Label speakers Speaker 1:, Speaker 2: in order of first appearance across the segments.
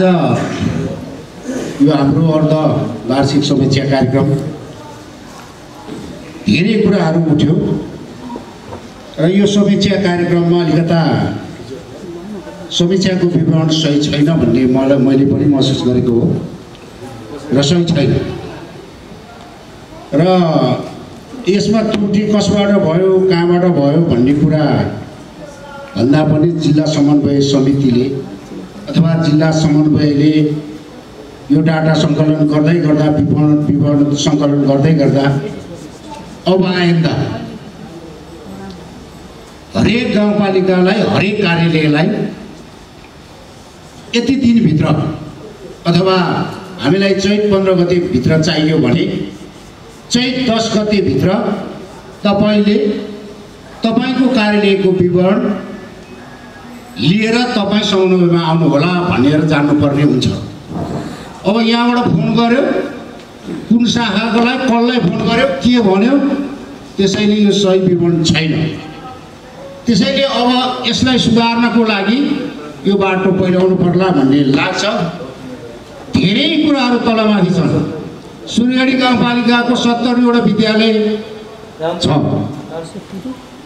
Speaker 1: आज यो हाम्रो अर्ध वार्षिक समीक्षा कार्यक्रम धेरै कुराहरू उठ्यो र यो समीक्षा कार्यक्रममा अलिकता समीक्षाको विवरण सही छैन भन्ने मैले पनि महसुस गरेको हो र सही छैन र यसमा त्रुटि कसबाट भयो कहाँबाट भयो भन्ने कुरा भन्दा पनि जिल्ला समन्वय समितिले अथवा जिल्ला समन्वयले यो डाटा सङ्कलन गर्दै गर्दा विवरण सङ्कलन गर्दै गर्दा अब आइन्दा हरेक गाउँपालिकालाई हरेक कार्यालयलाई यति दिनभित्र अथवा हामीलाई चैत 15 गते भित्र चाहियो भने चैत 10 गते भित्र तपाईले तपाईको कार्यालयको विवरण लिएर तपाई समन्वयमा आउनु होला भनेर जान्नुपर्ने हुन्छ। अब यहाँबाट फोन गर्यो कुन शाखाकोलाई कसलाई फोन गर्यो के भन्यो त्यसैले यो सही विवरण छैन। त्यसैले अब यसलाई सुधार्नको लागि यो बाटो पहिलाउनु पर्ला भन्ने लाग्छ। धेरै कुराहरू तलमाथि छन्। सुनगढी गाउँपालिकाको 70 वटा विद्यालय छ।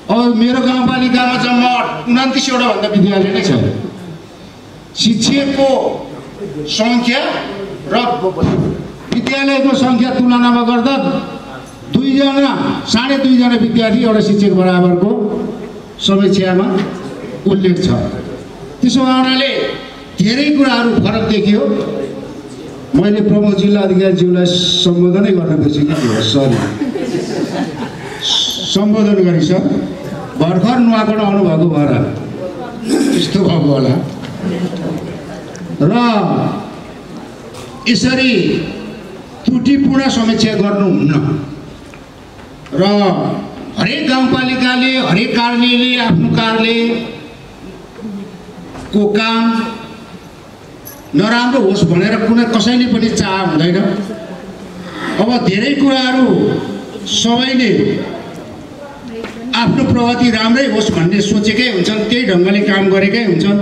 Speaker 1: अब मेरो गाउँपालिकामा जम्मा 29 वटा भन्दा विद्यालय नै छ। शिक्षकको संख्या र विद्यालयको संख्या तुलनामा गर्दा 2 जना 2.5 जना विद्यार्थी एउटा शिक्षक बराबरको समीक्षामा उल्लेख छ। त्यसो हुनाले धेरै कुराहरू फरक देखियो। मैले प्रमुख जिल्ला अधिकारीज्यूलाई सम्बोधनै गर्न बिर्सेँ। सरी सम्बोधन गरिस भर्खर नुवाकोट आउनुभएको भएर यस्तो भएको होला र यसरी त्रुटिपूर्ण समीक्षा गर्नुहुन्न र हरेक गाउँपालिकाले हरेक कार्यालयले आफ्नो कार्यालयको काम नराम्रो होस् भनेर कुनै कसैले पनि चाह हुँदैन। अब धेरै कुराहरू सबैले आफ्नो प्रगति राम्रै होस् भन्ने सोचेकै हुन्छन्, त्यही ढङ्गले काम गरेकै हुन्छन्।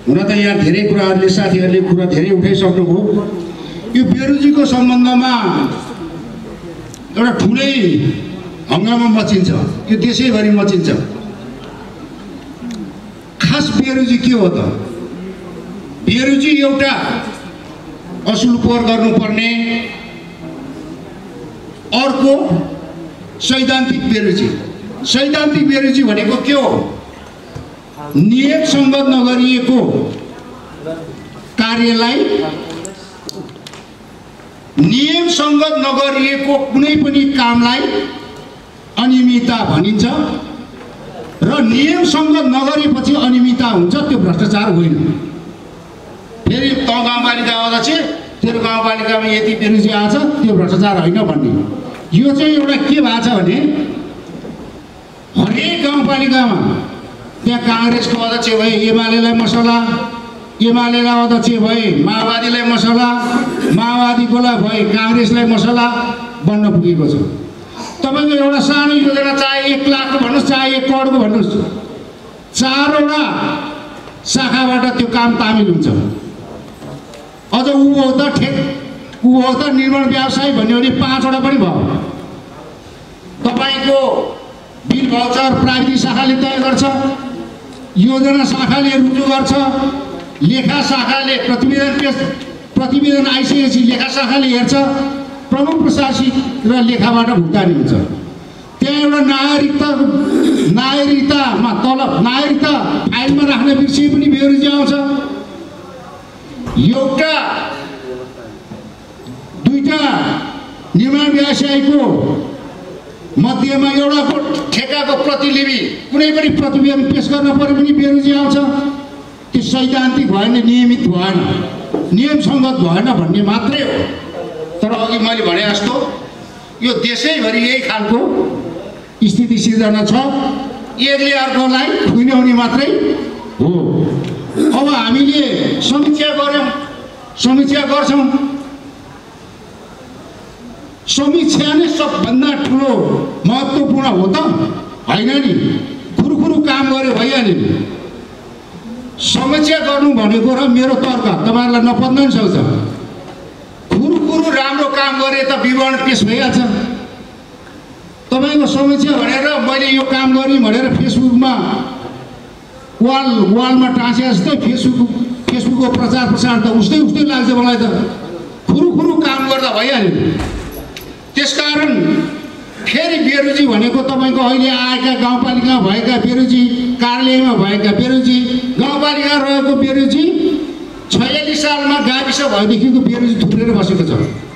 Speaker 1: हुन त यहाँ धेरै कुराहरूले साथीहरूले कुरा धेरै उठाइसक्नुभयो। यो बेरोजीको सम्बन्धमा एउटा ठुलै हङ्गामा मचिन्छ, यो देशैभरि मचिन्छ। खास बेरोजी के हो त? बेरोजी एउटा असुल पोहोर गर्नुपर्ने, अर्को सैद्धान्तिक बेरोजी। सैद्धान्तिक बेरोजी भनेको के हो? नियम सङ्गत नगरिएको कार्यलाई, नियम सङ्गत नगरिएको कुनै पनि कामलाई अनियमितता भनिन्छ र नियम सङ्गत नगरेपछि अनियमितता हुन्छ, त्यो भ्रष्टाचार होइन। फेरि त गाउँपालिका अध्यक्ष तेरो गाउँपालिकामा यति बेरोजी आछ त्यो भ्रष्टाचार होइन भन्ने। यो चाहिँ एउटा के भएको छ भने हरेक गाउँपालिकामा त्यहाँ काङ्ग्रेसको अध्यक्ष भए एमालेलाई मसला, एमालेलाई अध्यक्ष भए माओवादीलाई मसला, माओवादीकोलाई भए काङ्ग्रेसलाई मसला बन्न पुगेको छ। तपाईँको एउटा सानो योजना चाहे 1 लाखको भन्नुहोस् चाहे 1 करोडको भन्नुहोस्, 4 वटा शाखाबाट त्यो काम तामिल हुन्छ। अझ ऊ हो त निर्माण व्यवसाय भन्यो भने 5 वटा पनि भयो। तपाईँको बिल भाउचर प्राविधिक शाखाले तय गर्छ, योजना शाखाले रुजु गर्छ, लेखा शाखाले प्रतिवेदन आइसकेपछि लेखा शाखाले हेर्छ, प्रमुख प्रशासक र लेखाबाट भुक्तानी हुन्छ। त्यहाँ एउटा नागरिकतामा तलब नागरिकता फाइलमा राख्ने विषय पनि बेरोजी आउँछ। एउटा 2टा निर्माण व्यवसायको मध्येमा एउटाको ठेकाको प्रतिलिपि कुनै पनि प्रतिवेदन पेश गर्न पर्यो भने बेरोजी आउँछ। त्यो सैद्धान्तिक भएन, नियमित भएन, नियम सङ्गत भएन भन्ने मात्रै हो। तर अघि मैले भने जस्तो यो देशैभरि यही खालको स्थिति सिर्जना छ। एकले अर्कोलाई खुइल्याउने मात्रै हो। अब हामीले समीक्षा गर्छौँ। समीक्षा नै सबभन्दा ठुलो महत्त्वपूर्ण हो त होइन नि? खुरुखुरु काम गरे भइहाल्यो नि। समीक्षा गर्नु भनेको र मेरो तर्क तपाईँहरूलाई नपत्न पनि सक्छ। कुरो राम्रो काम गरे त विवरण पेश भइहाल्छ। तपाईँको समीक्षा भनेर मैले यो काम गरेँ भनेर फेसबुकमा वालमा टाँसे जस्तै फेसबुकको प्रचार प्रसार त उस्तै लाग्छ मलाई त। कुरो काम गर्दा भइहाल्यो। त्यसकारण फेरि बेरोजी भनेको तपाईँको अहिले आएका गाउँपालिकामा भएका बेरोजी, कार्यालयमा भएका बेरोजी, गाउँपालिका रहेको बेरोजी 46 सालमा गाविस भएदेखिको बेरोजी थुप्रेर बसेको छ।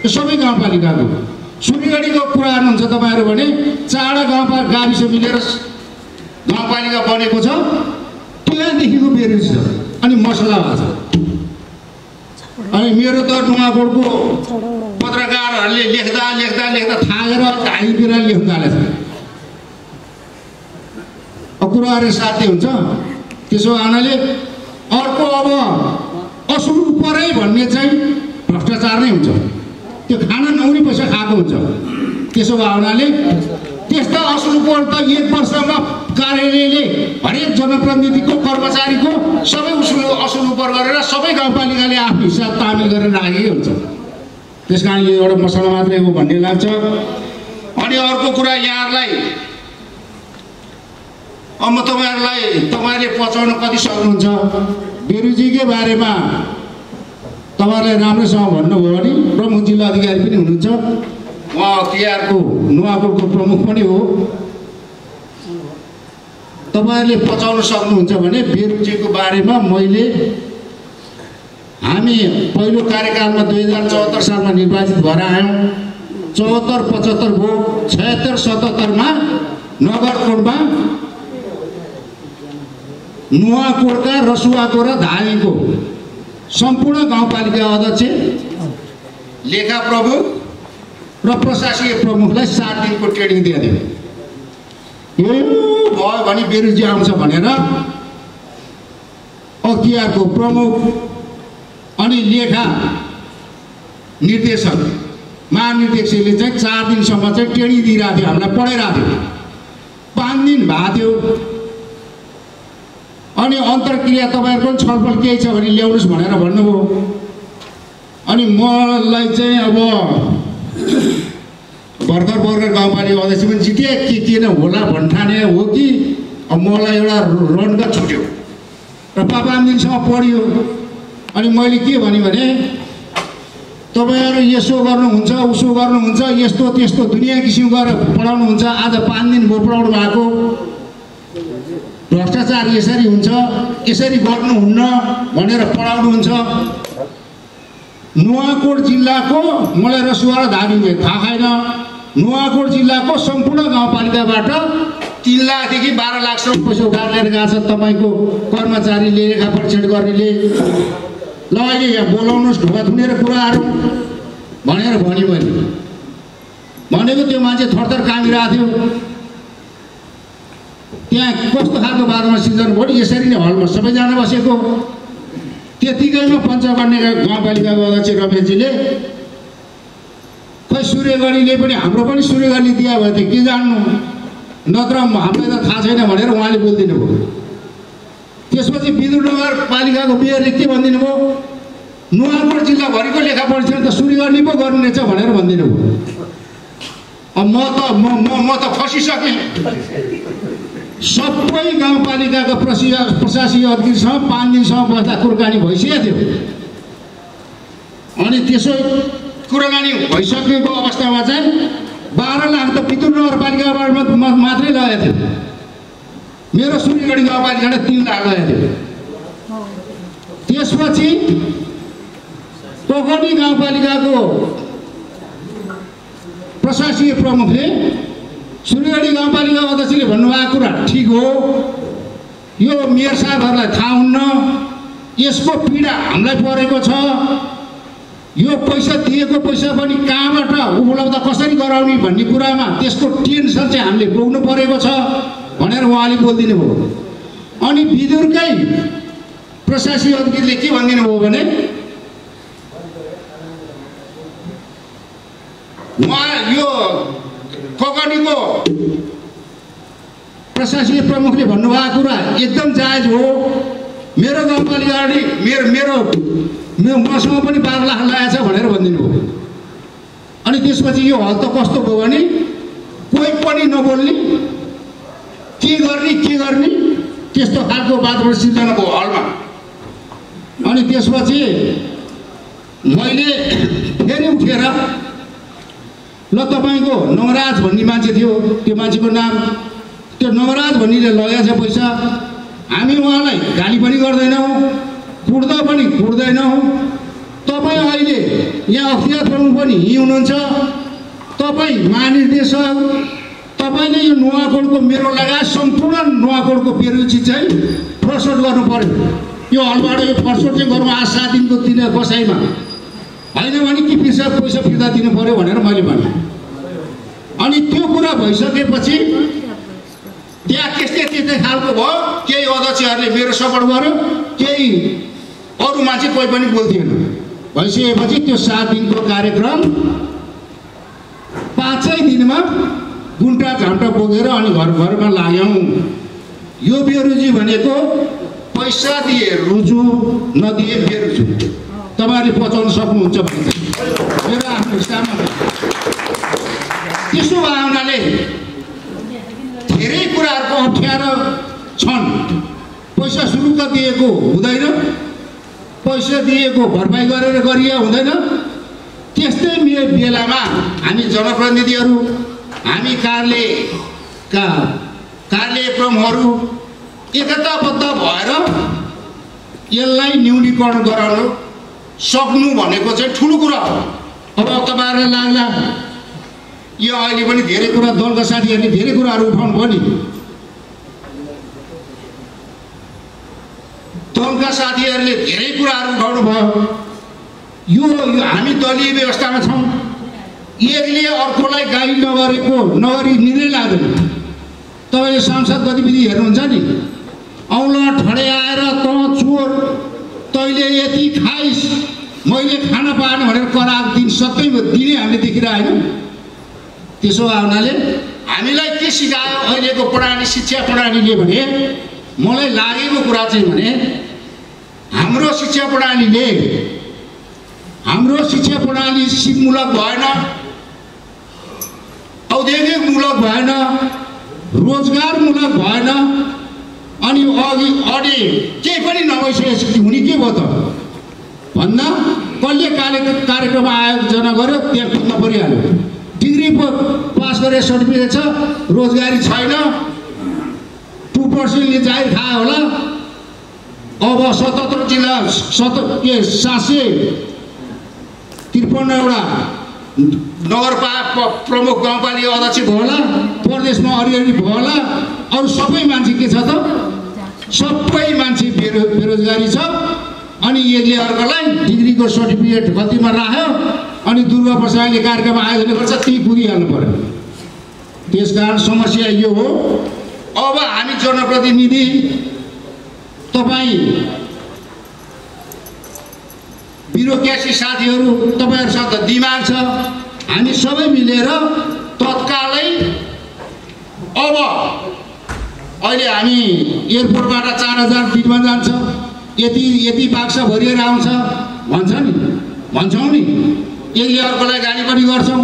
Speaker 1: यो सबै गाउँपालिकाको सुनिगढीको कुरा गर्नुहुन्छ तपाईँहरू भने 4 गाविस मिलेर गाउँपालिका बनेको छ, त्यहाँदेखिको बेरोजी छ। अनि मसला भएको छ। अनि मेरो त नुवाकोटको पत्रकारहरूले लेख्दा थागेर झाइतिर लेख्न थालेछ। कुराहरू साध्य हुन्छ। त्यसो हुनाले अर्को अब असुरु परै भन्ने चाहिँ भ्रष्टाचार नै हुन्छ। त्यो खान नहुने पैसा खाएको हुन्छ। त्यसो भए हुनाले त्यस्ता असुरु पर त 1 वर्षमा कार्यालयले हरेक जनप्रतिनिधिको कर्मचारीको सबै असुरु पर गरेर सबै गाउँपालिकाले आफ्नो हिसाब तामेल गरेर राखेकै हुन्छ। त्यस कारण यो एउटा मसला मात्रै हो भन्ने लाग्छ। अनि अर्को कुरा यहाँहरूलाई अब म तपाईँहरूले पचाउन कति सक्नुहुन्छ? बेरोजीकै बारेमा तपाईँहरूले राम्रोसँग भन्नुभयो भने प्रमुख जिल्ला अधिकारी पनि हुनुहुन्छ, उहाँ तिहारको नुवाकोटको प्रमुख पनि हो। तपाईँहरूले पचाउन सक्नुहुन्छ भने बेरोजीको बारेमा हामी पहिलो कार्यकालमा 2074 सालमा निर्वाचित भएर आयौँ। 74, 75 भयो। 76, 77मा नगरकोटमा नुवाकोटका, रसुवाको र धामीको सम्पूर्ण गाउँपालिका अध्यक्ष, लेखा प्रमुख र प्रशासकीय प्रमुखलाई 7 दिनको ट्रेनिङ दिएको थियो। यो भयो भने बेरोजी आउँछ भनेर अख्तियारको प्रमुख अनि लेखा निर्देशक महानिर्देशकले चाहिँ 4 दिनसम्म चाहिँ ट्रेनिङ दिइरहेको थियो, हामीलाई पढाइरहेको थियो। 5 दिन भएको थियो। अनि अन्तर्क्रिया तपाईँहरूको छलफल केही छ भने ल्याउनुहोस् भनेर भन्नुभयो। अनि मलाई चाहिँ अब भर्खर गाउँपालिका अध्यक्ष पनि जिते के न होला भन्ठाने हो कि अब मलाई एउटा रन्का छुट्यो र 5 दिनसम्म पढियो। अनि मैले के भने तपाईँहरू यसो गर्नुहुन्छ उसो गर्नुहुन्छ, यस्तो त्यस्तो दुनियाँ किसिम गरेर पढाउनुहुन्छ। आज 5 दिन भयो पढाउनु भएको। भ्रष्टाचार यसरी हुन्छ, यसरी गर्नुहुन्न भनेर पढाउनुहुन्छ। नुवाकोट जिल्लाको, मलाई रसुवा र धामी थाहा छैन, नुवाकोट जिल्लाको सम्पूर्ण गाउँपालिकाबाट 3 लाखदेखि 12 लाखसम्म पैसा उठाएर लिएर गएको छ तपाईँको कर्मचारीले, लेखा परीक्षण गर्नेले। ल अहिले यहाँ बोलाउनुहोस् ढोका थुनेर कुराहरू भनेर भनेको त्यो मान्छे थरथर कामिरहेको थियो। त्यहाँ कस्तो खालको वातावरण सिर्जना भयो, यसरी नै हलमा सबैजना बसेको। त्यतिकैमा पञ्चकन्याका गाउँपालिकाको अध्यक्ष रमेशजीले खै सूर्यगढीले पनि हाम्रो पनि सूर्यगढीले दिया भयो थियो, के जान्नु, नत्र हामीलाई त थाहा छैन भनेर उहाँले बोलिदिनु भयो। त्यसपछि विद्युत नगरपालिकाको मेयरले के भनिदिनु भयो, नुवाकोट जिल्लाभरिको लेखा परीक्षण त सूर्यगढीले पो गर्नु रहेछ भनेर भनिदिनु भयो। अब म त फसिसकेँ। सबै गाउँपालिकाको प्रशासकीय अधिकारीसँग 5 दिनसम्म बस्दा कुराकानी भइसकेको थियो। अनि त्यसो कुराकानी भइसकेको अवस्थामा चाहिँ 12 लाख त विद्युत नगरपालिकाबाट मात्रै लगेको थियो। मेरो सूर्यगढी गाउँपालिकाले 3 लाख लगेको थियो। त्यसपछि पोखरी गाउँपालिकाको प्रशासकीय प्रमुखले सूर्यगढी गाउँपालिका अध्यक्षले भन्नुभएको कुरा ठिक हो, यो मेयर साहबहरूलाई थाहा हुन्न, यसको पीडा हामीलाई परेको छ, यो पैसा दिएको पैसा पनि कहाँबाट उपलब्ध कसरी गराउने भन्ने कुरामा त्यसको टेन्सन चाहिँ हामीले बोक्नु परेको छ भनेर उहाँले बोलिदिनु भयो। अनि विदुरकै प्रशासकीय अधिकारीले के भनिदिनु भयो भने उहाँ यो ककनीको प्रशासकीय प्रमुखले भन्नुभएको कुरा एकदम जायज हो, मेरो गाउँपालिकाले मसँग पनि 12 लाख लागेको छ भनेर भनिदिनु हो। अनि त्यसपछि यो हल त कस्तो भयो भने कोही पनि नबोल्ने, के गर्ने त्यस्तो खालको वातावरण सिर्जना भयो हलमा। अनि त्यसपछि मैले फेरि उठेर ल तपाईको नवराज भन्ने मान्छे थियो, त्यो मान्छेको नाम, त्यो नवराज भन्नेले लगेको छ पैसा, हामी उहाँलाई गाली पनि गर्दैनौँ, कुट्दैनौँ। तपाईँ अहिले यहाँ अख्तियार प्रमुख पनि यहीँ हुनुहुन्छ, तपाईँ महानिर्देशक, तपाईँले यो नुवाकोटको मेरो लगायत सम्पूर्ण नुवाकोटको बेरोजी चाहिँ प्रसोट गर्नु पर्यो। यो हलबाट यो प्रसोट चाहिँ गरौँ आज 7 दिनको दिन बसाइमा, होइन भने कि पैसा फिर्ता दिनु पर्यो भनेर मैले भने। अनि त्यो कुरा भइसकेपछि त्यहाँ त्यस्तै खालको भयो। केही अध्यक्षहरूले मेरो सपोर्ट गर्यो, केही अरू मान्छे कोही पनि बोल्थेन। भइसकेपछि त्यो 7 दिनको कार्यक्रम 5 दिनमा गुन्टा झान्टा बोकेर अनि घरमा लाग्यौँ। यो बेरोजी भनेको पैसा दिए रुजु, नदिए बेरुजु। तपाईँहरूले पचाउन सक्नुहुन्छ भने चाहिँ मेरो आफ्नो हिसाबमा त्यसो भए हुनाले धेरै कुराहरूको अप्ठ्यारो छन्। पैसा सुरुका दिएको हुँदैन, पैसा दिएको भरपाई गरेर गरिए हुँदैन। त्यस्तै बेलामा हामी जनप्रतिनिधिहरू, हामी कार्यालय प्रमुखहरू एकताबद्ध भएर यसलाई न्यूनीकरण गराउनु सक्नु भनेको चाहिँ ठुलो कुरा हो। अब तपाईँहरूलाई लाग्ला यो अहिले पनि धेरै कुरा दलका साथीहरूले धेरै कुराहरू उठाउनु भयो नि, दलका साथीहरूले धेरै कुराहरू उठाउनु भयो। यो हामी दलीय व्यवस्थामा छौँ, एकले अर्कोलाई गाली नगरी निर्णय लाग्दैन। तपाईँले सांसद गतिविधि हेर्नुहुन्छ नि, औँला ठडे आएर त चोर, तैँले यति खाइस्, मैले खाना पाएन भनेर कराएको दिन सबै दिने हामीले देखिरहेको। त्यसो हुनाले हामीलाई के सिकायो अहिलेको प्रणाली, शिक्षा प्रणालीले भने मलाई लागेको कुरा चाहिँ भने हाम्रो शिक्षा प्रणाली सिपमूलक भएन, औद्योगिकमूलक भएन, रोजगारमूलक भएन। अनि अघि केही पनि नभइसकेपछि हुने के भयो त भन्दा कसले कार्यक्रम आयोजना गर्यो त्यहाँ कुद्न परिहाल्यो। डिग्री पास गरे सर्टिफिकेट छ, रोजगारी छैन, 2%ले जाहिर खायो होला। अब 77 जिल्ला 753वटा नगरपालिका प्रमुख गाउँपालिका अध्यक्ष भयो होला, प्रदेशमा अलिअलि भयो होला। अरू सबै मान्छे के छ त, सबै मान्छे बेरोजगारी छ। अनि यसले अर्कालाई डिग्रीको सर्टिफिकेट गल्तीमा राख्यो, अनि दुर्गा प्रसादले कार्यक्रम आयोजना गर्छ, त्यही पुगिहाल्नु पर्यो। त्यसकारण समस्या यो हो। अब हामी जनप्रतिनिधि, तपाईँ ब्युरोक्रेसी साथीहरू, तपाईँहरूसँग दिमाग छ, हामी सबै मिलेर तत्कालै अब अहिले हामी एयरपोर्टबाट 4000 दिनमा जान्छ, यति बाक्सा भरिएर आउँछ भन्छौँ नि। एकले अर्कोलाई गाली पनि गर्छौँ।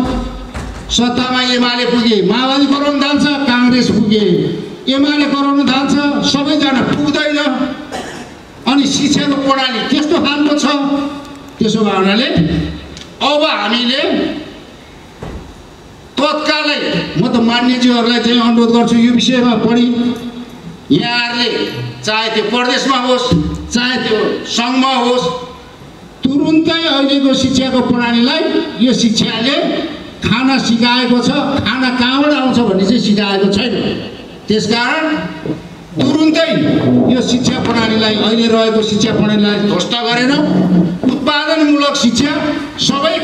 Speaker 1: सत्तामा एमाले पुगे, माओवादी कराउन थाल्छ, काङ्ग्रेस पुगे, एमाले कराउन थाल्छ, सबैजना पुग्दैन। अनि शिक्षाको प्रणाली त्यस्तो खालको छ। त्यसो भएनाले अब हामीले तत्कालै, म त मान्यज्यूहरूलाई चाहिँ अनुरोध गर्छु यो विषयमा बढी यहाँहरूले चाहे त्यो प्रदेशमा होस् चाहे त्यो सङ्घमा होस्, तुरुन्तै अहिलेको शिक्षाको प्रणालीलाई यो शिक्षाले खाना सिकाएको छ, खाना कहाँबाट आउँछ भन्ने चाहिँ सिकाएको छैन। त्यसकारण तुरुन्तै यो शिक्षा प्रणालीलाई, अहिले रहेको शिक्षा प्रणालीलाई ध्वस्त गरेर उत्पादनमूलक शिक्षा, सबै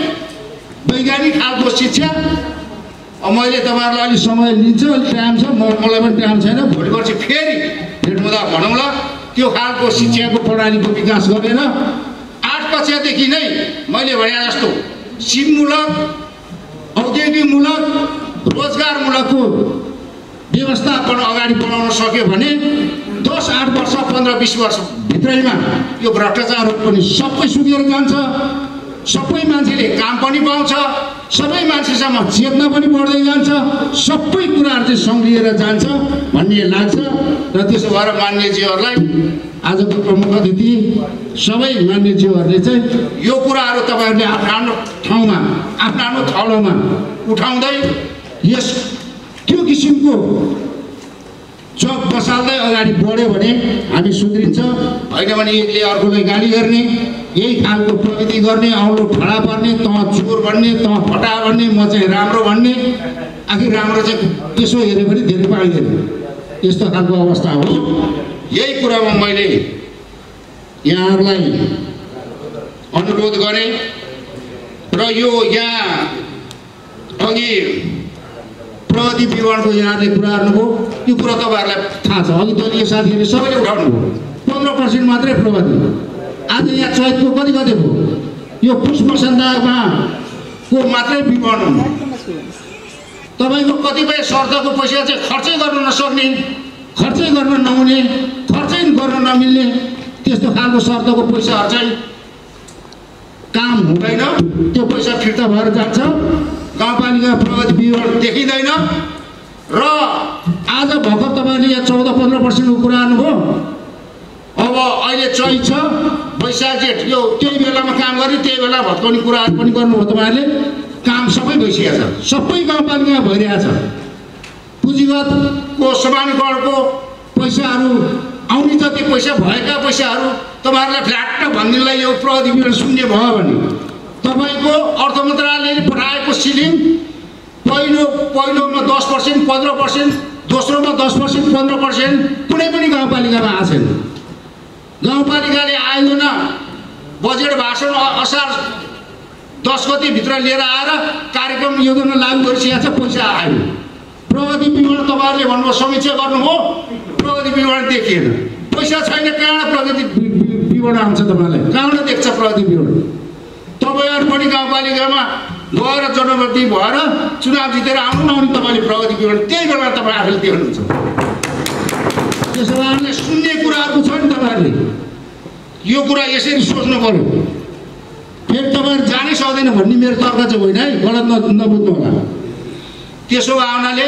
Speaker 1: वैज्ञानिक खालको शिक्षा। मैले तपाईँहरूलाई अलिक समय लिन्छु, अलिक टाइम छ, मलाई पनि टाइम छैन, भोलि पर्सि फेरि भेट हुँदा भनौँला। त्यो खालको शिक्षाको प्रणालीको विकास गरेर 8 कक्षादेखि नै मैले भने जस्तो सिपमूलक, औद्योगिकमूलक, रोजगारमूलकको व्यवस्थापन अगाडि बढाउन सक्यो भने 10 10 8 वर्ष 15 20 वर्ष भित्रैमा यो भ्रष्टाचारहरू पनि सबै सुकेर जान्छ। सबै मान्छेले काम पनि पाउँछ, सबै मान्छेसम्म चेतना पनि बढ्दै जान्छ, सबै कुराहरू चाहिँ सङ्घिएर जान्छ भन्ने लाग्छ। र त्यसो भएर मान्यज्यूहरूलाई आजको प्रमुख अतिथि सबै मान्यज्यूहरूले चाहिँ यो कुराहरू तपाईँहरूले आफ्नो ठाउँमा आफ्नो थलोमा उठाउँदै यस त्यो किसिमको चक बसाल्दै अगाडि बढ्यो भने हामी सुध्रिन्छ। होइन भने एकले अर्कोलाई गाली गर्ने, यही खालको प्रगति गर्ने, औलो ठडा पर्ने, तँ चोर भन्ने, तँ फटा भन्ने, म चाहिँ राम्रो भन्ने। आखिर राम्रो चाहिँ त्यसो हेऱ्यो भने धेरै पाइँदैन, यस्तो खालको अवस्था हो। यही कुरामा मैले यहाँहरूलाई अनुरोध गरेँ र यो यहाँ अघि प्रगति विवरणको यहाँले कुरा गर्नुभयो, यो कुरा तपाईँहरूलाई थाहा छ। अघि दलीय साथीहरूले सबैले उठाउनुभयो 15% मात्रै प्रगति। आज यहाँ चैतको कति भयो? यो पुष मसान्तमा को मात्रै विवरण हो। तपाईँको कतिपय शर्तको पैसा चाहिँ खर्चै गर्न नसक्ने, खर्चै गर्न नहुने, खर्चै गर्न नमिल्ने त्यस्तो खालको शर्तको पैसाहरू चाहिँ काम हुँदैन, त्यो पैसा फिर्ता भएर जान्छ। गाउँपालिका प्रगति विवरण देखिँदैन। र आज भर्खर तपाईँले यहाँ 14-15%को कुरा गर्नुभयो। अब अहिले चैत छ, वैशाख जेठ, यो त्यही बेलामा काम गरे, त्यही बेला भत्काउने कुराहरू पनि गर्नुभयो तपाईँहरूले। काम सबै भइसकेको छ, सबै गाउँपालिकामा भइरहेको छ। पुँजीगतको समानीकरणको पैसाहरू आउने जति पैसा भएका पैसाहरू तपाईँहरूलाई फ्ल्याट भनिदिनलाई यो प्रगति विवरण शून्य भयो भने तपाईँको अर्थ मन्त्रालयले पठाएको सिलिङ पहिलोमा 10%, 15%, दोस्रोमा 10%, 15% कुनै पनि गाउँपालिकामा आएको छैन। गाउँपालिकाले आयोजना बजेट भाषण असार 10 गतिभित्र लिएर आएर कार्यक्रम योजना लागू गरिसकेको छ, पैसा आयो। प्रगति विवरण तपाईँहरूले भन्नुभयो समीक्षा गर्नुभयो, प्रगति विवरण देखिएन। पैसा छैन, कहाँबाट प्रगति विवरण आउँछ? तपाईँलाई कहाँबाट देख्छ प्रगति विवरण? तपाईँहरू पनि गाउँपालिकामा गएर जनप्रतिनिधि भएर चुनाव जितेर आउनु नआउने तपाईँले प्रगति विवरण त्यही बेला तपाईँ आफैले देख्नुहुन्छ। त्यसो भए सुन्ने कुराहरू छ नि, तपाईँहरूले यो कुरा यसरी सोच्नु पर्यो। फेरि तपाईँहरू जानै सक्दैन भन्ने मेरो तर्क चाहिँ होइन है, गलत नबुझ्नु होला। त्यसो भए हुनाले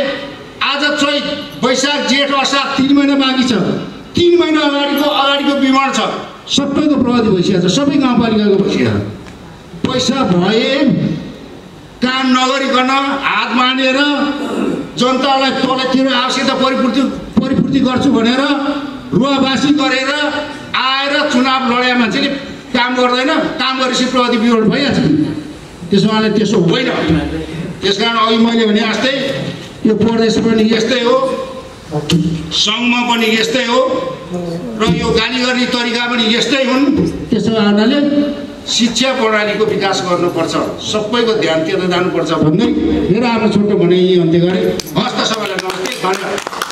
Speaker 1: आज चैत वैशाख जेठ असार 3 महिना बाँकी छ। 3 महिना अगाडिको विवरण छ, सबैको प्रगति भइसकेको छ, सबै गाउँपालिकाको भइसकेको छ। पैसा भए काम नगरिकन हात मानेर जनतालाई तलतिर आवश्यकता परिपूर्ति गर्छु भनेर रुवाबासी गरेर आएर चुनाव लड्या मान्छेले काम गर्दैन, काम गरेपछि प्रगति विवरण भइहाल्छ। त्यसो भए त्यसो होइन। त्यसकारण अघि मैले भने जस्तै यो प्रदेश पनि यस्तै हो, सङ्घमा पनि यस्तै हो, र यो गाली गर्ने तरिका पनि यस्तै हुन्। त्यसो हुनाले शिक्षा प्रणालीको विकास गर्नुपर्छ, सबैको ध्यान त्यता जानुपर्छ भन्दै मेरो आफ्नो छोटो भनाइ अन्त्य गरेँ। हस्त सबैलाई नमस्ते, धन्यवाद।